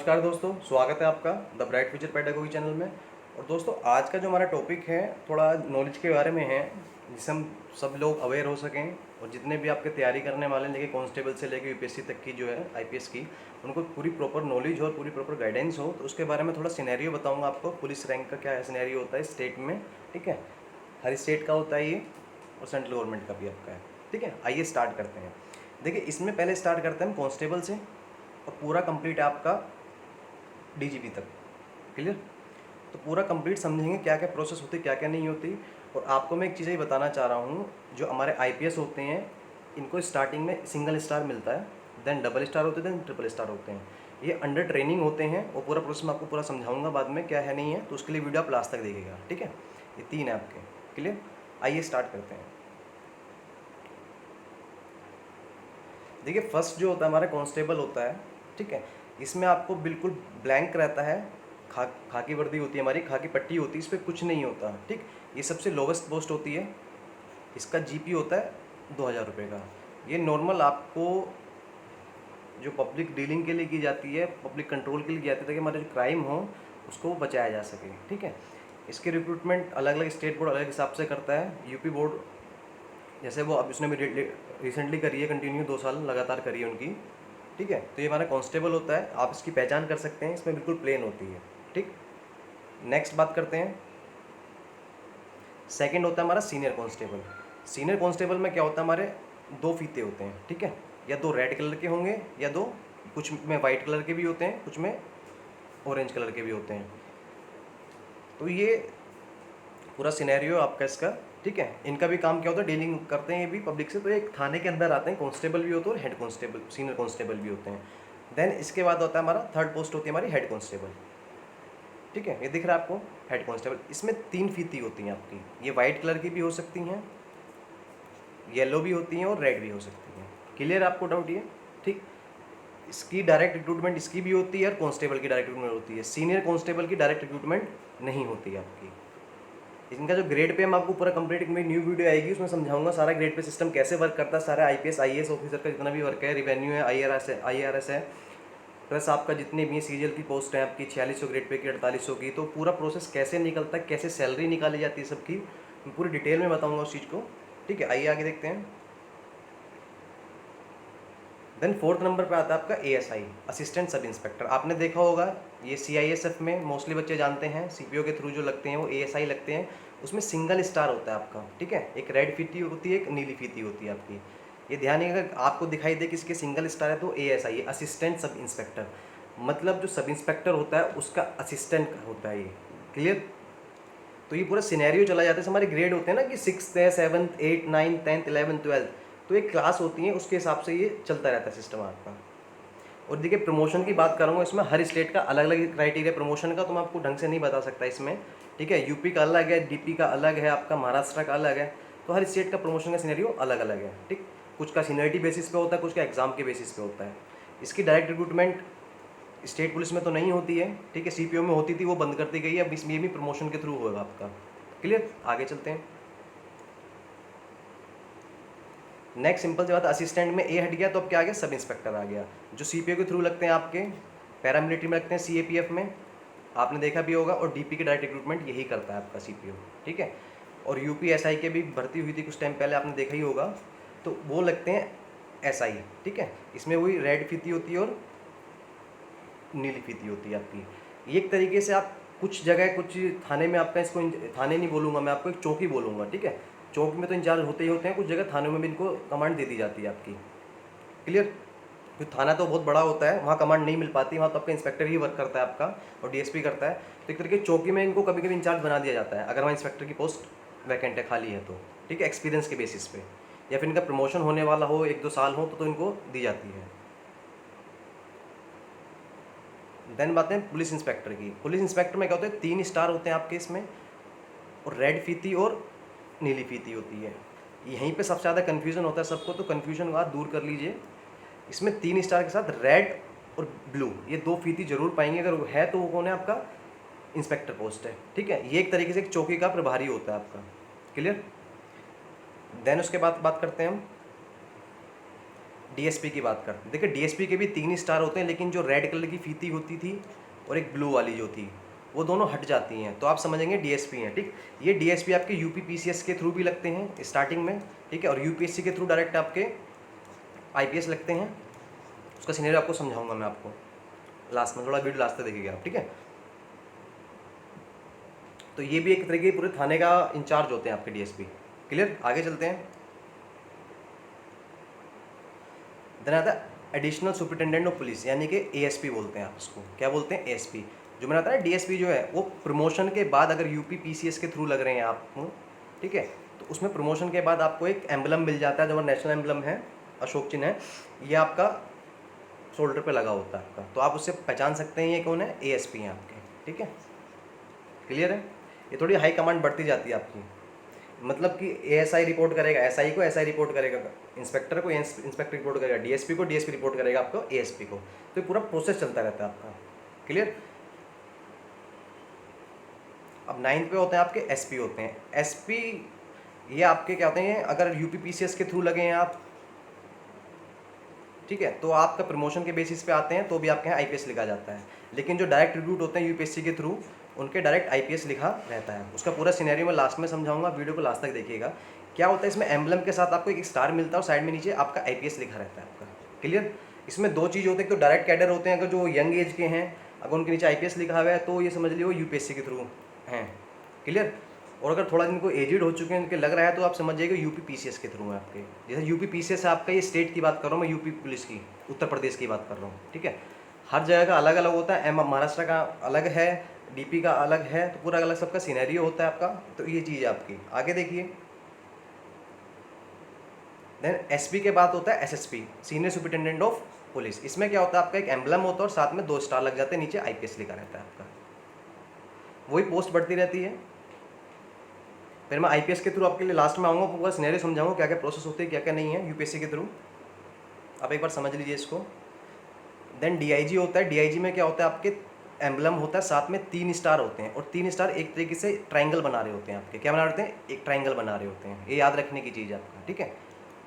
नमस्कार दोस्तों, स्वागत है आपका the bright future pedagogy channel में। और दोस्तों, आज का जो हमारा टॉपिक है थोड़ा नॉलेज के बारे में है, जिससे हम सब लोग अवेयर हो सकें और जितने भी आपके तैयारी करने वाले हैं, लेके कांस्टेबल से लेके यूपीएससी तक की जो है आईपीएस की, उनको पूरी प्रॉपर नॉलेज हो और पूरी प्रॉपर गाइडेंस हो। तो उसके बारे में थोड़ा सिनेरियो बताऊँगा आपको, पुलिस रैंक का क्या है सिनेरियो होता है स्टेट में। ठीक है, हर स्टेट का होता है ये, और सेंट्रल गवर्नमेंट का भी आपका है। ठीक है, आइए स्टार्ट करते हैं। देखिए, इसमें पहले स्टार्ट करते हैं हम कांस्टेबल से, और पूरा कंप्लीट है आपका डीजीपी तक। क्लियर? तो पूरा कंप्लीट समझेंगे क्या क्या प्रोसेस होती है, क्या क्या नहीं होती। और आपको मैं एक चीज़ ये बताना चाह रहा हूँ, जो हमारे आईपीएस होते हैं इनको स्टार्टिंग में सिंगल स्टार मिलता है, देन डबल स्टार होते हैं, देन ट्रिपल स्टार होते हैं। ये अंडर ट्रेनिंग होते हैं, और पूरा प्रोसेस मैं आपको पूरा समझाऊंगा बाद में क्या है नहीं है, तो उसके लिए वीडियो आप लास्ट तक देखिएगा। ठीक है, ये 3 है आपके। क्लियर? आइए स्टार्ट करते हैं। देखिए, फर्स्ट जो होता है हमारा कांस्टेबल होता है। ठीक है, इसमें आपको बिल्कुल ब्लैंक रहता है, खाकी वर्दी होती है हमारी, खाकी पट्टी होती है, इस पर कुछ नहीं होता। ठीक, ये सबसे लोवेस्ट पोस्ट होती है। इसका जीपी होता है 2000 रुपये का। ये नॉर्मल आपको जो पब्लिक डीलिंग के लिए की जाती है, पब्लिक कंट्रोल के लिए की जाती है, ताकि हमारे जो क्राइम हो उसको बचाया जा सके। ठीक है, इसके रिक्रूटमेंट अलग अलग स्टेट बोर्ड अलग हिसाब से करता है। यूपी बोर्ड जैसे वो अब उसने भी रिसेंटली करी है, कंटिन्यू 2 साल लगातार करी है उनकी। ठीक है, तो ये हमारा कांस्टेबल होता है, आप इसकी पहचान कर सकते हैं, इसमें बिल्कुल प्लेन होती है। ठीक, नेक्स्ट बात करते हैं। सेकंड होता है हमारा सीनियर कांस्टेबल। सीनियर कांस्टेबल में क्या होता है, हमारे 2 फीते होते हैं। ठीक है, या 2 रेड कलर के होंगे, या 2 कुछ में वाइट कलर के भी होते हैं, कुछ में ऑरेंज कलर के भी होते हैं। तो ये पूरा सिनेरियो आपका इसका। ठीक है, इनका भी काम क्या होता है, डीलिंग करते हैं ये भी पब्लिक से। तो एक थाने के अंदर आते हैं, कांस्टेबल भी होते हैं और हेड कांस्टेबल, सीनियर कांस्टेबल भी होते हैं। देन इसके बाद होता है हमारा थर्ड पोस्ट होती है हमारी हेड कांस्टेबल। ठीक है, ये दिख रहा है आपको, हेड कांस्टेबल। इसमें 3 फीती होती हैं आपकी, ये वाइट कलर की भी हो सकती हैं, येलो भी होती हैं, और रेड भी हो सकती हैं। क्लियर आपको डाउट ये? ठीक, इसकी डायरेक्ट रिक्रूटमेंट इसकी भी होती है, और कांस्टेबल की डायरेक्ट रिक्रूटमेंट होती है। सीनियर कांस्टेबल की डायरेक्ट रिक्रूटमेंट नहीं होती है आपकी। इनका जो ग्रेड पे हम आपको पूरा कंप्लीट, मेरी न्यू वीडियो आएगी, उसमें समझाऊंगा सारा ग्रेड पे सिस्टम कैसे वर्क करता है, सारा आईपीएस आईएएस ऑफिसर का जितना भी वर्क है, रिवेन्यू है, आईआरएस है, प्लस आपका जितने भी सीजीएल की पोस्ट है आपकी 4600 ग्रेड पे की, 4800 की। तो पूरा प्रोसेस कैसे निकलता है, कैसे सैलरी निकाली जाती है सबकी, मैं पूरी डिटेल में बताऊंगा उस चीज़ को। ठीक है, आइए आगे देखते हैं। देन 4th नंबर पे आता है आपका एएसआई, असिस्टेंट सब इंस्पेक्टर। आपने देखा होगा, ये सीआईएसएफ में मोस्टली बच्चे जानते हैं, सीपीओ के थ्रू जो लगते हैं वो एएसआई लगते हैं। उसमें सिंगल स्टार होता है आपका। ठीक है, एक रेड फीती होती है, एक नीली फीती होती है आपकी। ये ध्यान है, अगर आपको दिखाई दे किसी के सिंगल स्टार है तो एएसआई है, असिस्टेंट सब इंस्पेक्टर। मतलब जो सब इंस्पेक्टर होता है उसका असिस्टेंट होता है ये। क्लियर? तो ये पूरा सिनेरियो चला जाता है। हमारे ग्रेड होते हैं ना कि 6th है, 7th, 8th, 9th, 10th, 11th, 12th, तो एक क्लास होती है, उसके हिसाब से ये चलता रहता है सिस्टम आपका। और देखिए, प्रमोशन की बात करूँगा, इसमें हर स्टेट का अलग अलग क्राइटेरिया प्रमोशन का, तो मैं आपको ढंग से नहीं बता सकता इसमें। ठीक है, यूपी का अलग है, डीपी का अलग है, आपका महाराष्ट्र का अलग है। तो हर स्टेट का प्रमोशन का सिनेरियो अलग अलग है। ठीक, कुछ का सीनियरिटी बेसिस पे होता है, कुछ का एग्जाम के बेसिस पे होता है। इसकी डायरेक्ट रिक्रूटमेंट स्टेट पुलिस में तो नहीं होती है। ठीक है, सीपीओ में होती थी, वो बंद कर दी गई है। अब इसमें भी प्रमोशन के थ्रू होगा आपका। क्लियर? आगे चलते हैं। नेक्स्ट सिंपल सी बात, असिस्टेंट में ए हट गया तो अब क्या आ गया, सब इंस्पेक्टर आ गया। जो सीपीओ के थ्रू लगते हैं आपके, पैरामिलिट्री में लगते हैं, सीएपीएफ में आपने देखा भी होगा, और डीपी की डायरेक्ट रिक्रूटमेंट यही करता है आपका सीपीओ। ठीक है, और यूपी एसआई के भी भर्ती हुई थी कुछ टाइम पहले, आपने देखा ही होगा, तो वो लगते हैं एसआई। ठीक है, इसमें वही रेड फीती होती है और नीली फीती होती है आपकी। एक तरीके से आप कुछ जगह, कुछ थाने में आपका, इसको थाने नहीं बोलूँगा मैं, आपको एक चौकी बोलूँगा। ठीक है, चौक में तो इंचार्ज होते ही होते हैं, कुछ जगह थानों में भी इनको कमांड दे दी जाती है आपकी। क्लियर? तो थाना तो बहुत बड़ा होता है, वहाँ कमांड नहीं मिल पाती, वहाँ तो आपका इंस्पेक्टर ही वर्क करता है आपका, और डीएसपी करता है। तो एक तरीके चौकी में इनको कभी कभी इंचार्ज बना दिया जाता है, अगर वहाँ इंस्पेक्टर की पोस्ट वैकेंट है, खाली है तो। ठीक है, एक्सपीरियंस के बेसिस पे, या फिर इनका प्रमोशन होने वाला हो, 1-2 साल हो, तो इनको दी जाती है। देन बात है पुलिस इंस्पेक्टर की। पुलिस इंस्पेक्टर में क्या होता है, 3 स्टार होते हैं आपके इसमें, और रेड फीती और नीली फीती होती है। यहीं पे सबसे ज़्यादा कन्फ्यूज़न होता है सबको, तो कन्फ्यूजन को आप दूर कर लीजिए। इसमें 3 स्टार के साथ रेड और ब्लू, ये 2 फीती जरूर पाएंगे। अगर वो है तो वो कौन है, आपका इंस्पेक्टर पोस्ट है। ठीक है, ये एक तरीके से एक चौकी का प्रभारी होता है आपका। क्लियर? देन उसके बाद बात करते हैं हम डीएसपी की बात करते हैं। देखिए डीएसपी के भी 3 स्टार होते हैं, लेकिन जो रेड कलर की फीती होती थी और एक ब्लू वाली जो थी वो दोनों हट जाती हैं, तो आप समझेंगे डीएसपी हैं। ठीक, ये डीएसपी आपके यूपी पीसीएस के थ्रू भी लगते हैं स्टार्टिंग में, ठीक है, और यूपीएससी के थ्रू डायरेक्ट आपके आईपीएस लगते हैं। उसका सीनियर आपको समझाऊंगा मैं आपको लास्ट में, थोड़ा वीडियो लास्ट तक देखिएगा आप, ठीक है। तो ये भी एक तरीके के पूरे थाने का इंचार्ज होते हैं आपके डीएसपी। क्लियर, आगे चलते हैं। देन आता है एडिशनल सुपरिटेंडेंट ऑफ पुलिस, यानी कि एएसपी बोलते हैं आप इसको। क्या बोलते हैं? एएसपी। जो मैंने बताया डीएसपी जो है वो प्रमोशन के बाद अगर यूपी पीसीएस के थ्रू लग रहे हैं आप, ठीक है, तो उसमें प्रमोशन के बाद आपको एक एम्बलम मिल जाता है, जो नेशनल एम्बलम है, अशोक चिन्ह है, ये आपका शोल्डर पे लगा होता है आपका, तो आप उससे पहचान सकते हैं ये कौन है, एएसपी हैं आपके। ठीक है, क्लियर है। ये थोड़ी हाई कमांड बढ़ती जाती है आपकी, मतलब कि एएसआई रिपोर्ट करेगा एसआई को, एसआई रिपोर्ट करेगा इंस्पेक्टर को, इंस्पेक्टर रिपोर्ट करेगा डीएसपी को, डीएसपी रिपोर्ट करेगा आपको एएसपी को। तो ये पूरा प्रोसेस चलता रहता है आपका। क्लियर। अब 9th पे होते हैं आपके एसपी होते हैं। एसपी ये आपके क्या होते हैं, अगर यूपी पीसीएस के थ्रू लगे हैं आप, ठीक है, तो आपका प्रमोशन के बेसिस पे आते हैं, तो भी आपके यहाँ आईपीएस लिखा जाता है। लेकिन जो डायरेक्ट रिक्रूट होते हैं यूपीएससी के थ्रू, उनके डायरेक्ट आईपीएस लिखा रहता है। उसका पूरा सिनेरियो मैं लास्ट में समझाऊंगा, वीडियो को लास्ट तक देखिएगा। क्या होता है इसमें, एम्बलम के साथ आपको एक स्टार मिलता है और साइड में नीचे आपका आईपीएस लिखा रहता है आपका। क्लियर। इसमें 2 चीज़ होते हैं, तो डायरेक्ट कैडर होते हैं, अगर जो यंग एज के हैं, अगर उनके नीचे आईपीएस लिखा हुआ है तो ये समझ लीजिए वो यूपीएससी के थ्रू हैं। क्लियर। और अगर थोड़ा इनको एजिड हो चुके हैं, इनके लग रहा है, तो आप समझ जाइएगा यूपी पीसीएस के थ्रू है आपके। जैसे यूपी पीसीएस है आपका, ये स्टेट की बात कर रहा हूँ मैं, यूपी पुलिस की, उत्तर प्रदेश की बात कर रहा हूँ। ठीक है, हर जगह का अलग अलग होता है, महाराष्ट्र का अलग है, डीपी का अलग है, तो पूरा अलग सबका सिनेरियो होता है आपका। तो ये चीज़ है आपकी। आगे देखिए, देन एसपी के बाद होता है SSP, senior superintendent of police. इसमें क्या होता है, आपका एक एम्बलम होता है और साथ में 2 स्टार लग जाते हैं, नीचे आईपीएस लिखा रहता है आपका। वही पोस्ट बढ़ती रहती है। फिर मैं आईपीएस के थ्रू आपके लिए लास्ट में आऊँगा, पूरा सिनेरियो समझाऊंगा, क्या क्या प्रोसेस होती है, क्या क्या नहीं है यूपीएससी के थ्रू। आप एक बार समझ लीजिए इसको। देन डीआईजी होता है। डीआईजी में क्या होता है, आपके एम्बलम होता है, साथ में 3 स्टार होते हैं, और 3 स्टार एक तरीके से ट्रायंगल बना रहे होते हैं आपके। क्या बना रहे होते हैं, एक ट्रायंगल बना रहे होते हैं। ये याद रखने की चीज़ है आपका। ठीक है,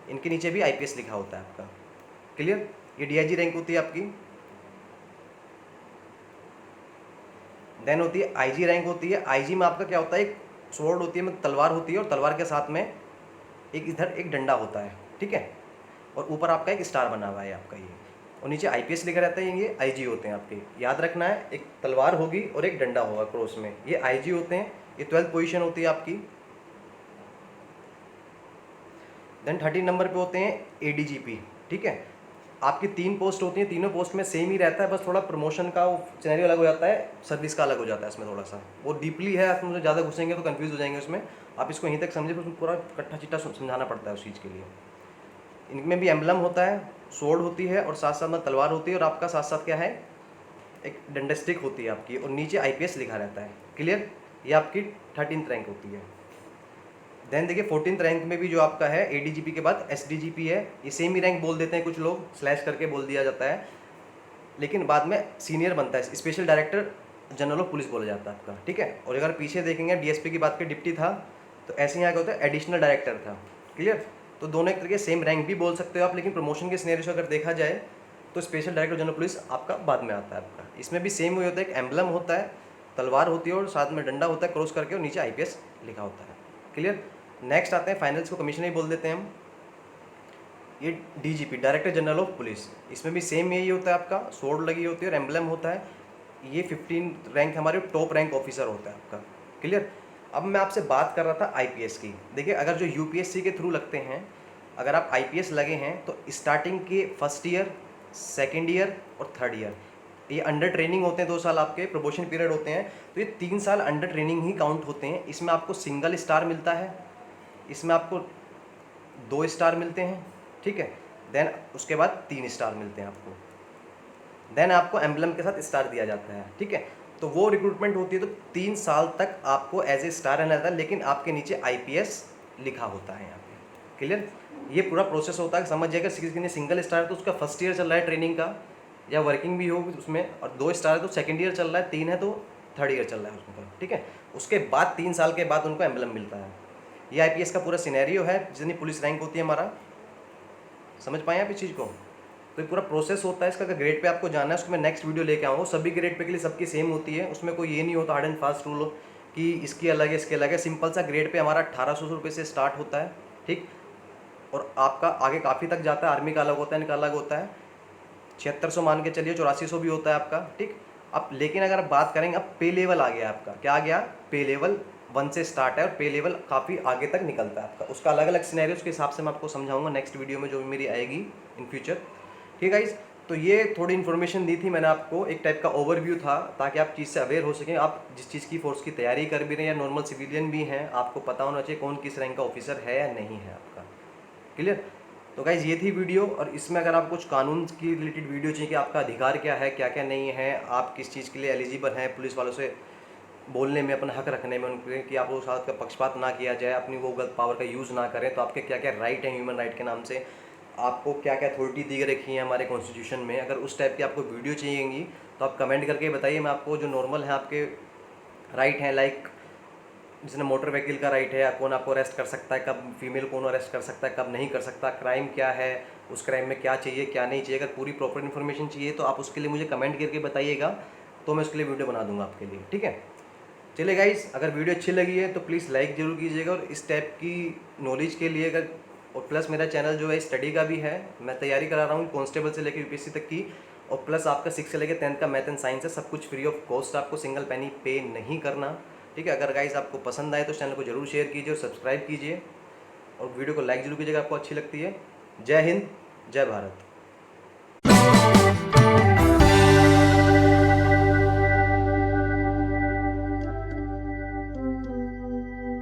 इनके नीचे भी आईपीएस लिखा होता है आपका। क्लियर। ये डीआईजी रैंक होती है आपकी। देन होती है आईजी रैंक होती है। आईजी में आपका क्या होता है, एक स्वॉर्ड होती है, मतलब तलवार होती है, और तलवार के साथ में एक इधर एक डंडा होता है। ठीक है, और ऊपर आपका एक स्टार बना हुआ है आपका ये, और नीचे आईपीएस लिखा रहता है। ये आईजी होते हैं आपके, याद रखना है। एक तलवार होगी और एक डंडा होगा क्रॉस में, ये आईजी होते हैं। ये 12th पोजीशन होती है आपकी। देन 13 नंबर पे होते हैं एडीजीपी। ठीक है, आपकी 3 पोस्ट होती हैं, तीनों पोस्ट में सेम ही रहता है, बस थोड़ा प्रमोशन का सिनेरियो अलग हो जाता है, सर्विस का अलग हो जाता है इसमें थोड़ा सा। वो डीपली है, आप मुझे ज़्यादा घुसेंगे तो कंफ्यूज हो जाएंगे उसमें। आप इसको यहीं तक समझे, उसमें पूरा कट्ठा चिट्ठा समझाना पड़ता है उस चीज़ के लिए। इनमें भी एम्बलम होता है, स्वॉर्ड होती है, और साथ साथ में तलवार होती है, और आपका साथ साथ क्या है, एक डंडा स्टिक होती है आपकी, और नीचे आईपीएस लिखा रहता है। क्लियर। ये आपकी 13th रैंक होती है। देन देखिए 14th रैंक में भी जो आपका है एडीजीपी के बाद एसडीजीपी है। ये सेम ही रैंक बोल देते हैं कुछ लोग, स्लैश करके बोल दिया जाता है, लेकिन बाद में सीनियर बनता है, special director general of police बोला जाता है आपका। ठीक है, और अगर पीछे देखेंगे डीएसपी की बात के डिप्टी था, तो ऐसे यहाँ क्या होता है, एडिशनल डायरेक्टर था। क्लियर। तो दोनों एक तरीके सेम रैंक भी बोल सकते हो आप, लेकिन प्रमोशन के सिनेरियो से अगर देखा जाए तो स्पेशल डायरेक्टर जनरल पुलिस आपका बाद में आता है आपका। इसमें भी सेम वही होता है, एक एम्बलम होता है, तलवार होती है, और साथ में डंडा होता है क्रॉस करके, और नीचे आईपीएस लिखा होता है। क्लियर। नेक्स्ट आते हैं फाइनल्स को कमिश्नर ही बोल देते हैं हम। ये DGP, director general of police. इसमें भी सेम यही होता है आपका, स्वॉर्ड लगी होती है और एम्बलम होता है। ये 15 रैंक हमारे टॉप रैंक ऑफिसर होता है आपका। क्लियर। अब मैं आपसे बात कर रहा था आईपीएस की। देखिए अगर जो यूपीएससी के थ्रू लगते हैं, अगर आप आईपीएस लगे हैं, तो स्टार्टिंग के फर्स्ट ईयर, सेकेंड ईयर और थर्ड ईयर ये अंडर ट्रेनिंग होते हैं। 2 साल आपके प्रोबेशन पीरियड होते हैं, तो ये 3 साल अंडर ट्रेनिंग ही काउंट होते हैं। इसमें आपको सिंगल स्टार मिलता है, इसमें आपको 2 स्टार मिलते हैं। ठीक है, देन उसके बाद 3 स्टार मिलते हैं आपको, देन आपको एम्बलम के साथ स्टार दिया जाता है। ठीक है, तो वो रिक्रूटमेंट होती है, तो 3 साल तक आपको एज ए स्टार रहना रहता है, लेकिन आपके नीचे आईपीएस लिखा होता है यहाँ पे। क्लियर। ये पूरा प्रोसेस होता है, समझ जाएगा। किसी ने सिंगल स्टार है तो उसका फर्स्ट ईयर चल रहा है ट्रेनिंग का, या वर्किंग भी हो उसमें, और 2 स्टार है तो सेकेंड ईयर चल रहा है, 3 है तो थर्ड ईयर चल रहा है उसमें। ठीक है, उसके बाद 3 साल के बाद उनको एम्बलम मिलता है। ये आईपीएस का पूरा सिनेरियो है, जितनी पुलिस रैंक होती है हमारा। समझ पाए आप इस चीज़ को? तो ये पूरा प्रोसेस होता है इसका। अगर ग्रेड पे आपको जाना है उसको मैं नेक्स्ट वीडियो लेके आऊँगा। सभी ग्रेड पे के लिए सबकी सेम होती है, उसमें कोई ये नहीं होता हार्ड एंड फास्ट रूल कि इसकी अलग है इसके अलग है। सिंपल सा ग्रेड पे हमारा 1800 रुपये से स्टार्ट होता है, ठीक, और आपका आगे काफ़ी तक जाता है। आर्मी का अलग होता है, इनका अलग होता है। 7600 मान के चलिए, 8400 भी होता है आपका, ठीक। अब लेकिन अगर आप बात करेंगे, अब पे लेवल आ गया आपका, क्या आ गया? पे लेवल 1 से स्टार्ट है और पे लेवल काफ़ी आगे तक निकलता है आपका। उसका अलग अलग सिनेरियो के हिसाब से मैं आपको समझाऊंगा नेक्स्ट वीडियो में जो भी मेरी आएगी इन फ्यूचर, ठीक है गाइस। तो ये थोड़ी इन्फॉर्मेशन दी थी मैंने आपको, एक टाइप का ओवरव्यू था ताकि आप चीज़ से अवेयर हो सकें। आप जिस चीज़ की फोर्स की तैयारी कर भी रहे हैं या नॉर्मल सिविलियन भी हैं, आपको पता होना चाहिए कौन किस रैंक का ऑफिसर है या नहीं है आपका। क्लियर? तो गाइज़ ये थी वीडियो, और इसमें अगर आप कुछ कानून की रिलेटेड वीडियो चाहिए कि आपका अधिकार क्या है, क्या क्या नहीं है, आप किस चीज़ के लिए एलिजिबल हैं पुलिस वालों से बोलने में, अपना हक रखने में, उनके कि आप लोग साथ का पक्षपात ना किया जाए, अपनी वो गलत पावर का यूज़ ना करें, तो आपके क्या क्या राइट हैं ह्यूमन राइट के नाम से, आपको क्या क्या अथॉरिटी दी रखी है हमारे कॉन्स्टिट्यूशन में। अगर उस टाइप की आपको वीडियो चाहिएगी तो आप कमेंट करके बताइए, मैं आपको जो नॉर्मल है आपके राइट हैं, लाइक जिसने मोटर व्हीकल का राइट है, या कौन आपको अरेस्ट कर सकता है, कब फीमेल कौन अरेस्ट कर सकता है, कब नहीं कर सकता, क्राइम क्या है, उस क्राइम में क्या चाहिए क्या नहीं चाहिए। अगर पूरी प्रॉपर इन्फॉर्मेशन चाहिए तो आप उसके लिए मुझे कमेंट करके बताइएगा, तो मैं उसके लिए वीडियो बना दूंगा आपके लिए, ठीक है। चलिए गाइस, अगर वीडियो अच्छी लगी है तो प्लीज़ लाइक ज़रूर कीजिएगा, और इस टाइप की नॉलेज के लिए अगर, और प्लस मेरा चैनल जो है स्टडी का भी है, मैं तैयारी करा रहा हूँ कांस्टेबल से लेकर यूपीएससी तक की, और प्लस आपका 6 से लेकर 10th का मैथ एंड साइंस है, सब कुछ फ्री ऑफ कॉस्ट, आपको सिंगल पेनी पे नहीं करना, ठीक है। अगर गाइस आपको पसंद आए तो चैनल को जरूर शेयर कीजिए और सब्सक्राइब कीजिए, और वीडियो को लाइक जरूर कीजिएगा आपको अच्छी लगती है। जय हिंद, जय भारत।